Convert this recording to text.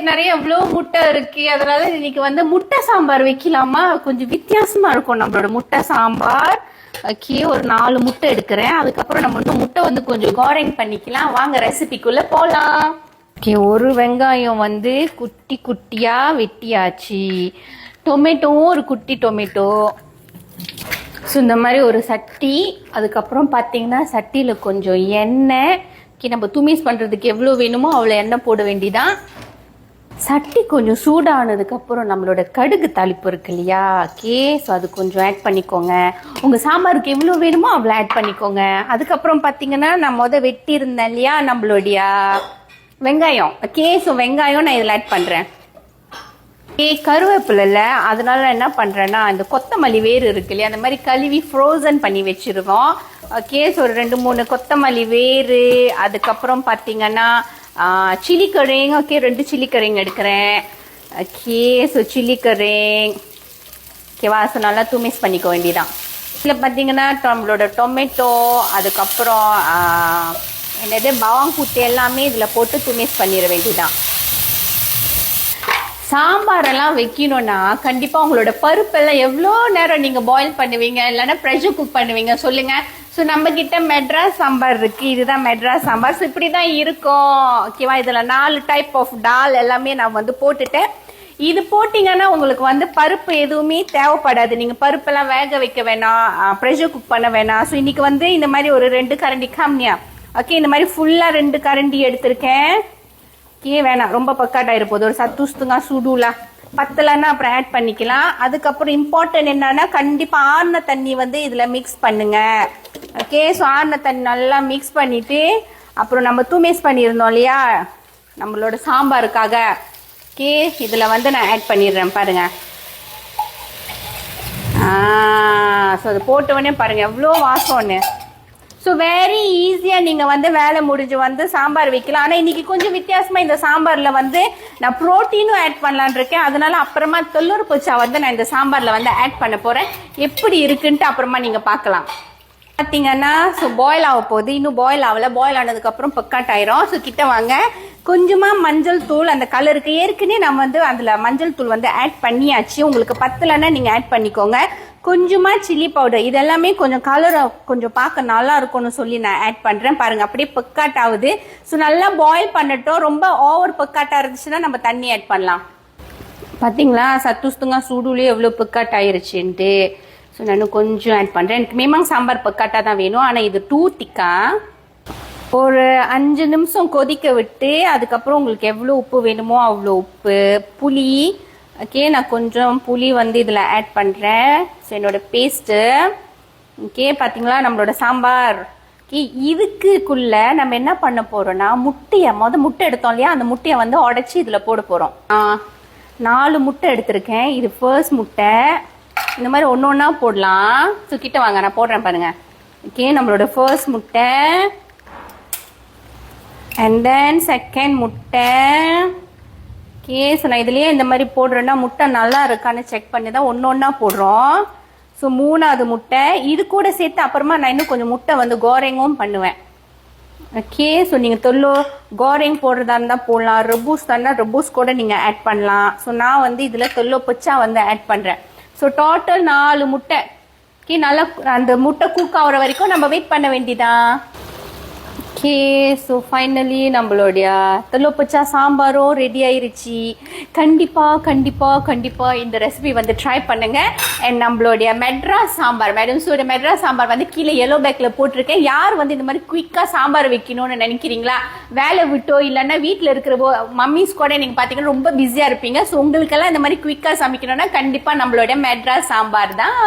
நிறைய எவ்வளோ முட்டை இருக்கு, அதனால இன்னைக்கு வந்து முட்டை சாம்பார் வைக்கலாமா? கொஞ்சம் வித்தியாசமா இருக்கும் நம்மளோட முட்டை சாம்பார். ஓகே, ஒரு 4 முட்டை எடுக்கிறேன். அதுக்கப்புறம் நம்ம வந்து முட்டை வந்து கொஞ்சம் கோரிங் பண்ணிக்கலாம். வாங்க ரெசிபிக்குள்ள போலாம். ஓகே, ஒரு வெங்காயம் வந்து குட்டி குட்டியா வெட்டியாச்சு. டொமேட்டோவும் ஒரு குட்டி டொமேட்டோ. ஸோ இந்த மாதிரி ஒரு சட்டி, அதுக்கப்புறம் பார்த்தீங்கன்னா சட்டியில் கொஞ்சம் எண்ணெய். நம்ம துமிஸ் பண்ணுறதுக்கு எவ்வளோ வேணுமோ அவ்வளோ எண்ணெய் போட வேண்டியதான். சட்டி கொஞ்சம் சூடானதுக்கப்புறம் நம்மளோட கடுகு தாளிப்பு இருக்கு இல்லையா? ஓகே, ஸோ அது கொஞ்சம் ஆட் பண்ணிக்கோங்க. உங்கள் சாம்பாருக்கு எவ்வளோ வேணுமோ அவ்வளோ ஆட் பண்ணிக்கோங்க. அதுக்கப்புறம் பார்த்தீங்கன்னா நான் வெட்டி இருந்தேன் இல்லையா நம்மளுடைய வெங்காயம். ஓகே, ஸோ வெங்காயம் நான் இதில் ஆட் பண்ணுறேன். கருவேப்பிலை இல்லை, அதனால என்ன பண்ணுறேன்னா இந்த கொத்தமல்லி வேறு இருக்கு இல்லையா, அந்த மாதிரி கழுவி ஃப்ரோசன் பண்ணி வச்சுருக்கோம். ஓகே, ஸோ ஒரு 2-3 கொத்தமல்லி வேறு. அதுக்கப்புறம் பார்த்தீங்கன்னா சில்லி கரிங். ஓகே, 2 சில்லி கரிங் எடுக்கிறேன். ஓகே, ஸோ சில்லி கரிங். ஓகேவா? ஸோ நல்லா தூமிஸ் பண்ணிக்க வேண்டியதான். இதில் பார்த்தீங்கன்னா நம்மளோட டொமேட்டோ, அதுக்கப்புறம் என்னது பவாங் புட்டு எல்லாமே இதில் போட்டு தூமிஸ் பண்ணிட வேண்டியதான். சாம்பாரெல்லாம் வைக்கணும்னா கண்டிப்பாக உங்களோட பருப்பெல்லாம் எவ்வளோ நேரம் நீங்கள் பாயில் பண்ணுவீங்க, இல்லைன்னா ப்ரெஷர் குக் பண்ணுவீங்க சொல்லுங்கள். ஸோ நம்மக்கிட்ட மெட்ராஸ் சாம்பார் இருக்குது. இதுதான் மெட்ராஸ் சாம்பார். ஸோ இப்படி தான் இருக்கும். ஓகேவா? இதில் 4 டைப் ஆஃப் டால் எல்லாமே நான் வந்து போட்டுட்டேன். இது போட்டிங்கன்னா உங்களுக்கு வந்து பருப்பு எதுவுமே தேவைப்படாது. நீங்கள் பருப்பெல்லாம் வேக வைக்க வேணாம், ப்ரெஷர் குக் பண்ண வேணாம். ஸோ இன்றைக்கி வந்து இந்த மாதிரி ஒரு 2 கரண்டி கம்மியா. ஓகே, இந்த மாதிரி ஃபுல்லாக 2 கரண்டி எடுத்திருக்கேன். வேணாம், ரொம்ப பக்காட்டாயிரு போகுது. ஒரு சத்துஸ்துங்க சுடுலா பத்தலைன்னா அப்புறம் ஆட் பண்ணிக்கலாம். அதுக்கப்புறம் இம்பார்ட்டன்ட் என்னன்னா கண்டிப்பாக ஆறின தண்ணி வந்து இதில் மிக்ஸ் பண்ணுங்க. ஓகே, ஸோ ஆறின தண்ணி நல்லா மிக்ஸ் பண்ணிவிட்டு அப்புறம் நம்ம தூமேஸ் பண்ணியிருந்தோம் இல்லையா நம்மளோட சாம்பாருக்காக. ஓகே, இதில் வந்து நான் ஆட் பண்ணிடுறேன் பாருங்க. ஸோ அது போட்டவுடனே பாருங்கள் எவ்வளோ வாசம்னு. ஸோ வெரி ஈஸியாக நீங்கள் வந்து வேலை முடிஞ்சு வந்து சாம்பார் வைக்கலாம். ஆனால் இன்றைக்கி கொஞ்சம் வித்தியாசமாக இந்த சாம்பாரில் வந்து நான் ப்ரோட்டீனும் ஆட் பண்ணலான் இருக்கேன். அதனால அப்புறமா தொல்லூர் பொச்சா வந்து நான் இந்த சாம்பாரில் வந்து ஆட் பண்ண போகிறேன். எப்படி இருக்குன்ட்டு அப்புறமா நீங்கள் பார்க்கலாம். பார்த்தீங்கன்னா ஸோ பாயில் ஆக போகுது. இன்னும் பாயில் ஆகலை. பாயில் ஆனதுக்கப்புறம் பக்காட் ஆயிரும். ஸோ கிட்ட வாங்க. கொஞ்சமாக மஞ்சள் தூள், அந்த கலருக்கு ஏற்கனவே நம்ம வந்து அதில் மஞ்சள் தூள் வந்து ஆட் பண்ணியாச்சு. உங்களுக்கு பத்தலைன்னா நீங்கள் ஆட் பண்ணிக்கோங்க. கொஞ்சமாக சில்லி பவுடர், இதெல்லாமே கொஞ்சம் கலரை கொஞ்சம் பார்க்க நல்லா இருக்கும்னு சொல்லி நான் ஆட் பண்ணுறேன். பாருங்கள் அப்படியே பக்காட் ஆகுது. ஸோ நல்லா பாயில் பண்ணட்டும். ரொம்ப ஓவர் பக்காட்டாக இருந்துச்சுன்னா நம்ம தண்ணி ஆட் பண்ணலாம். பார்த்தீங்களா சத்துஸ்துங்க சூடுலேயே எவ்வளோ பக்காட் ஆயிருச்சுன்ட்டு. ஸோ நான் கொஞ்சம் ஆட் பண்ணுறேன். எனக்கு மேமாங் சாம்பார் பக்காட்டாக தான் வேணும். ஆனால் இது டூ திக்கா. ஒரு 5 நிமிஷம் கொதிக்க விட்டு அதுக்கப்புறம் உங்களுக்கு எவ்வளோ உப்பு வேணுமோ அவ்வளோ உப்பு, புளி. ஓகே, நான் கொஞ்சம் புளி வந்து இதில் ஆட் பண்ணுறேன். ஸோ என்னோடய பேஸ்ட்டு. ஓகே, பார்த்தீங்களா நம்மளோட சாம்பார். ஓகே, இதுக்குள்ளே நம்ம என்ன பண்ண போகிறோன்னா முட்டையை முட்டை எடுத்தோம் இல்லையா, அந்த முட்டையை வந்து உடச்சி இதில் போட போகிறோம். 4 முட்டை எடுத்திருக்கேன். இது ஃபர்ஸ்ட் முட்டை. இந்த மாதிரி ஒன்று ஒன்றா போடலாம். ஸோ கிட்ட வாங்க, நான் போடுறேன் பாருங்கள். ஓகே, நம்மளோட ஃபர்ஸ்ட் முட்டை அண்ட் தென் செகண்ட் முட்டை. ஓகே, ஸோ நான் இதுலேயே இந்த மாதிரி போடுறேன்னா முட்டை நல்லா இருக்கான்னு செக் பண்ணி தான் ஒன்று ஒன்றா போடுறோம். ஸோ 3வது முட்டை இது கூட சேர்த்து அப்புறமா நான் இன்னும் கொஞ்சம் முட்டை வந்து கோரேங்கும் பண்ணுவேன். ஓகே, ஸோ நீங்கள் கோரேங் போடுறதா இருந்தால் போடலாம். ரெபூஸ் தானே ரெபூஸ் கூட நீங்கள் ஆட் பண்ணலாம். ஸோ நான் வந்து இதில் தொல்லோ பொச்சா வந்து ஆட் பண்ணுறேன். ஸோ டோட்டல் 4 முட்டை. ஓகே, நல்லா அந்த முட்டை குக் ஆகிற வரைக்கும் நம்ம வெயிட் பண்ண வேண்டியதான். ஓகே, ஸோ ஃபைனலி நம்மளுடைய தொல்லோ பொச்சா சாம்பாரும் ரெடி ஆயிருச்சு. கண்டிப்பாக இந்த ரெசிபி வந்து ட்ரை பண்ணுங்கள். அண்ட் நம்மளுடைய மெட்ராஸ் சாம்பார், மேடம்ஸோட மெட்ராஸ் சாம்பார் வந்து கீழே எல்லோ பேக்கில் போட்டிருக்கேன். யார் வந்து இந்த மாதிரி குயிக்காக சாம்பார் வைக்கணும்னு நினைக்கிறீங்களா, வேலை விட்டோ இல்லைன்னா வீட்டில் இருக்கிற மம்மிஸ் கூட நீங்கள் பார்த்தீங்கன்னா ரொம்ப பிஸியாக இருப்பீங்க. ஸோ உங்களுக்கெல்லாம் இந்த மாதிரி குயிக்காக சமைக்கணும்னா கண்டிப்பாக நம்மளுடைய மெட்ராஸ் சாம்பார் தான்.